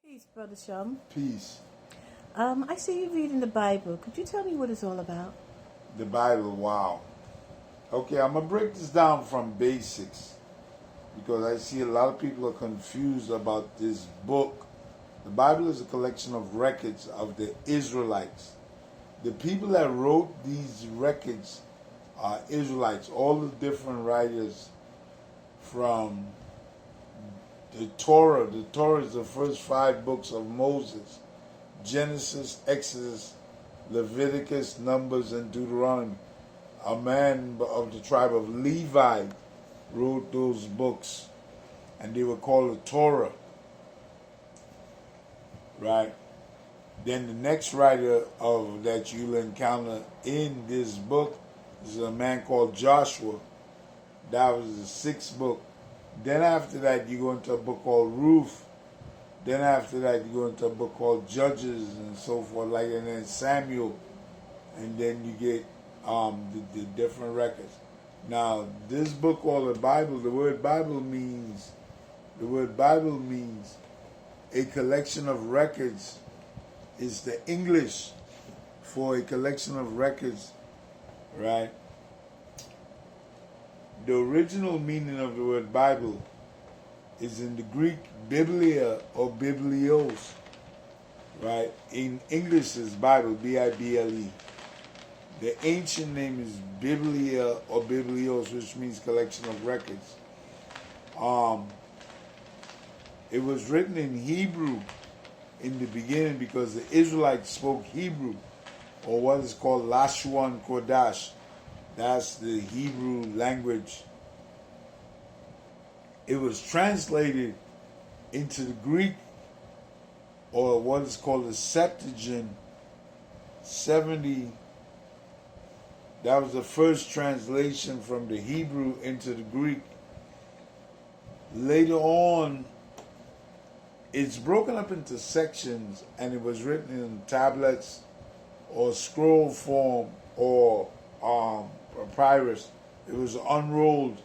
Peace, Brother Shum. Peace. I see you reading the Bible. Could you tell me what it's all about? The Bible, wow. Okay, I'm going to break this down from basics because I see a lot of people are confused about this book. The Bible is a collection of records of the Israelites. The people that wrote these records are Israelites, all the different writers from the Torah. The Torah is the first 5 books of Moses: Genesis, Exodus, Leviticus, Numbers, and Deuteronomy. A man of the tribe of Levi wrote those books, and they were called the Torah. Right? Then the next writer of that you'll encounter in this book is a man called Joshua. That was the 6th book. Then after that, you go into a book called Ruth. Then after that, you go into a book called Judges and so forth, and then Samuel. And then you get the different records. Now, this book called the Bible, the word Bible means a collection of records. Is the English for a collection of records, right? The original meaning of the word Bible is in the Greek Biblia or Biblios, right? In English is Bible, B-I-B-L-E. The ancient name is Biblia or Biblios, which means collection of records. It was written in Hebrew in the beginning because the Israelites spoke Hebrew, or what is called Lashon Kodash. That's the Hebrew language. It was translated into the Greek, or what is called the Septuagint, 70. That was the first translation from the Hebrew into the Greek. Later on, it's broken up into sections, and it was written in tablets or scroll form or papyrus. It was unrolled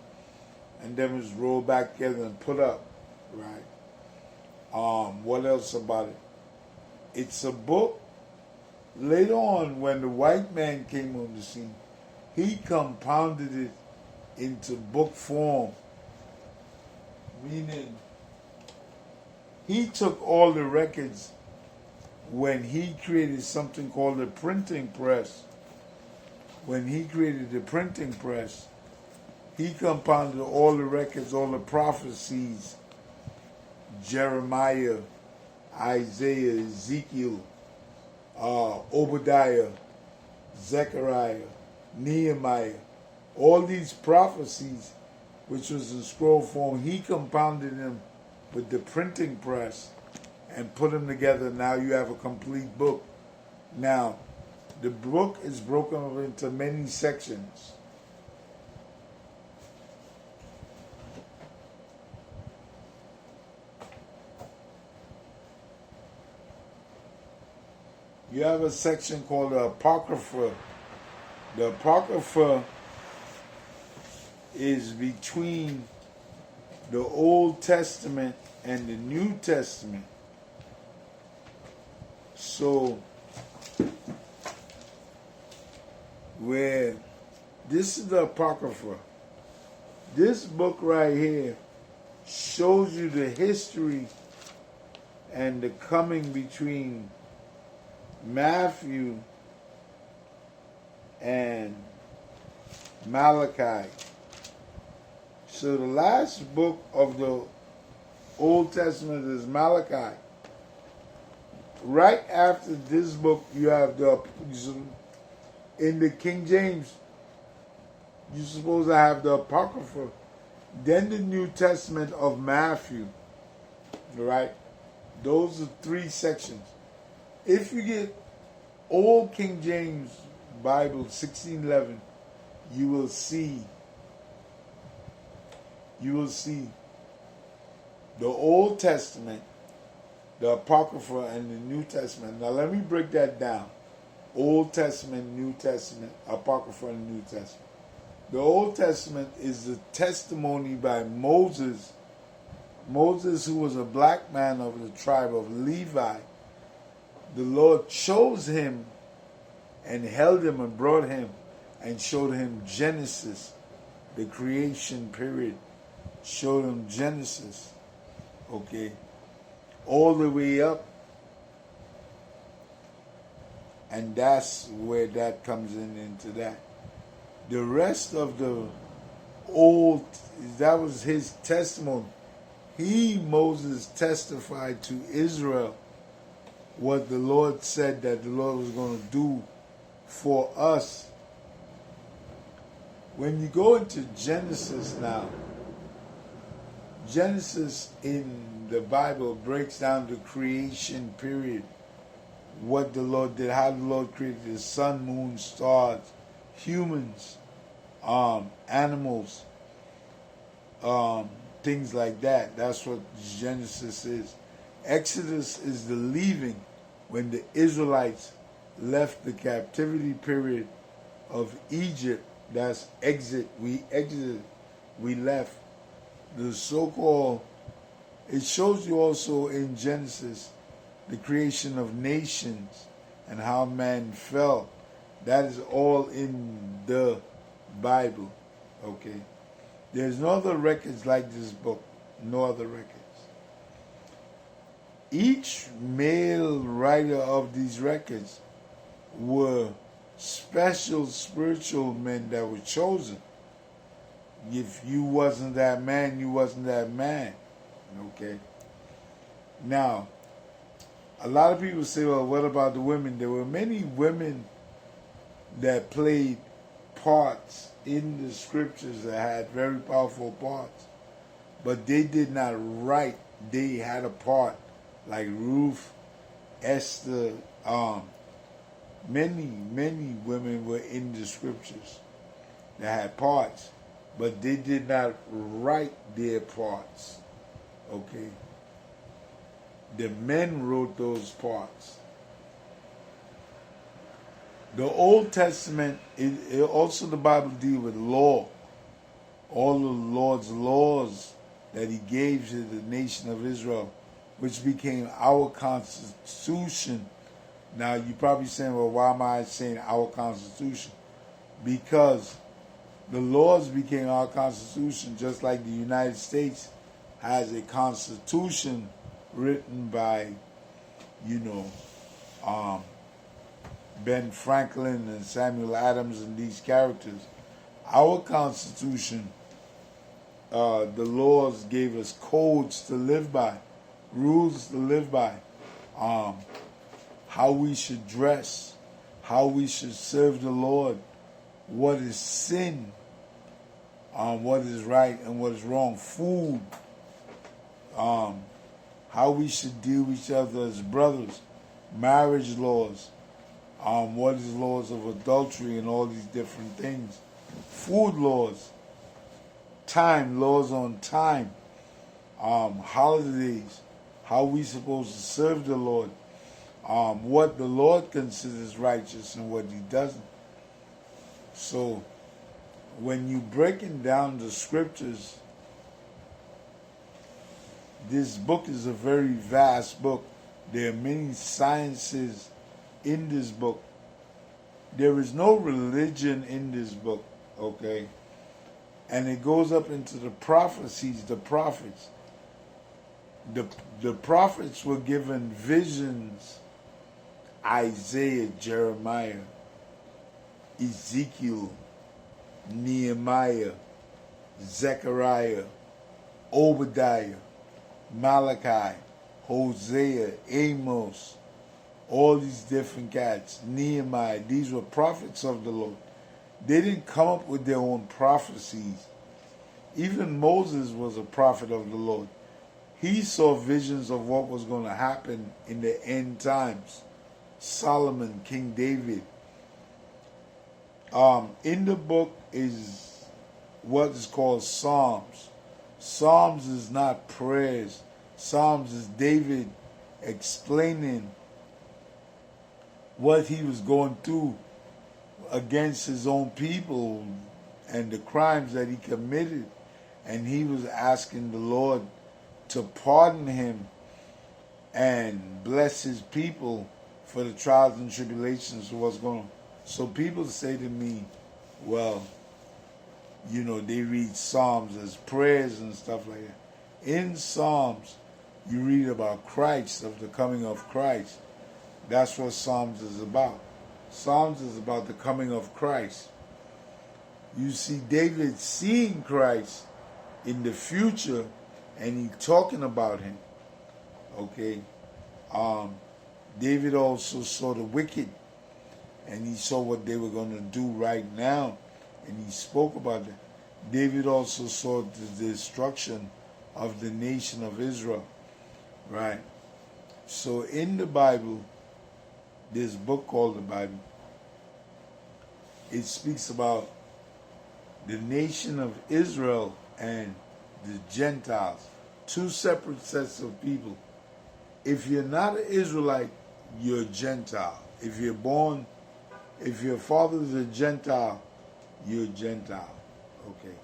and then was rolled back together and put up, right? What else about it? It's a book. Later on, when the white man came on the scene, he compounded it into book form, meaning he took all the records when he created something called the printing press. When he created the printing press, he compounded all the records, all the prophecies, Jeremiah, Isaiah, Ezekiel, Obadiah, Zechariah, Nehemiah, all these prophecies, which was in scroll form, he compounded them with the printing press and put them together. Now you have a complete book. Now, the book is broken up into many sections. You have a section called the Apocrypha. The Apocrypha is between the Old Testament and the New Testament. So, where this is the Apocrypha. This book right here shows you the history and the coming between Matthew and Malachi. So the last book of the Old Testament is Malachi. Right after this book, you have in the King James, you're supposed to have the Apocrypha, then the New Testament of Matthew. Right? Those are 3 sections. If you get Old King James Bible 1611, you will see the Old Testament, the Apocrypha, and the New Testament. Now let me break that down. Old Testament, New Testament, Apocrypha, and New Testament. The Old Testament is the testimony by Moses Moses, who was a black man of the tribe of Levi, the Lord chose him and held him and brought him and showed him Genesis, the creation period. Showed him Genesis, okay, all the way up. And that's where that comes into that. The rest of the old, that was his testimony. Moses, testified to Israel what the Lord said that the Lord was going to do for us. When you go into Genesis now, Genesis in the Bible breaks down the creation period, what the Lord did, how the Lord created the sun, moon, stars, humans, animals, things like that. That's what Genesis is. Exodus is the leaving, when the Israelites left the captivity period of Egypt. That's exit. We exited. We left. The so-called, it shows you also in Genesis the creation of nations and how man fell. That is all in the Bible. Okay. There's no other records like this book. No other records. Each male writer of these records were special spiritual men that were chosen. If you wasn't that man, you wasn't that man. Okay. Now, a lot of people say, well, what about the women? There were many women that played parts in the scriptures that had very powerful parts, but they did not write. They had a part, like Ruth, Esther. Many women were in the scriptures that had parts, but they did not write their parts. Okay. The men wrote those parts. The Old Testament, also the Bible deals with law. All the Lord's laws that he gave to the nation of Israel, which became our constitution. Now, you're probably saying, well, why am I saying our constitution? Because the laws became our constitution, just like the United States has a constitution written by, Ben Franklin and Samuel Adams and these characters. Our Constitution, the laws gave us codes to live by, rules to live by, how we should dress, how we should serve the Lord, what is sin, what is right and what is wrong, food, how we should deal with each other as brothers, marriage laws, what is laws of adultery and all these different things, food laws, time, laws on time, holidays, how we supposed to serve the Lord, what the Lord considers righteous and what he doesn't. So when you breaking down the scriptures, this book is a very vast book. There are many sciences in this book. There is no religion in this book, okay? And it goes up into the prophecies, the prophets. The prophets were given visions. Isaiah, Jeremiah, Ezekiel, Nehemiah, Zechariah, Obadiah, Malachi, Hosea, Amos, all these different cats, Nehemiah, these were prophets of the Lord. They didn't come up with their own prophecies. Even Moses was a prophet of the Lord. He saw visions of what was going to happen in the end times. Solomon, King David. In the book is what is called Psalms. Psalms is not prayers. Psalms is David explaining what he was going through against his own people and the crimes that he committed. And he was asking the Lord to pardon him and bless his people for the trials and tribulations of what's going on. So people say to me, well, they read Psalms as prayers and stuff like that. In Psalms, you read about Christ, of the coming of Christ. That's what Psalms is about. Psalms is about the coming of Christ. You see David seeing Christ in the future, and he talking about him. Okay? David also saw the wicked, and he saw what they were going to do right now, and he spoke about that. David also saw the destruction of the nation of Israel, right? So in the Bible, this book called the Bible, it speaks about the nation of Israel and the Gentiles, two separate sets of people. If you're not an Israelite, you're a Gentile. If your father is a Gentile, you're a Gentile. Okay.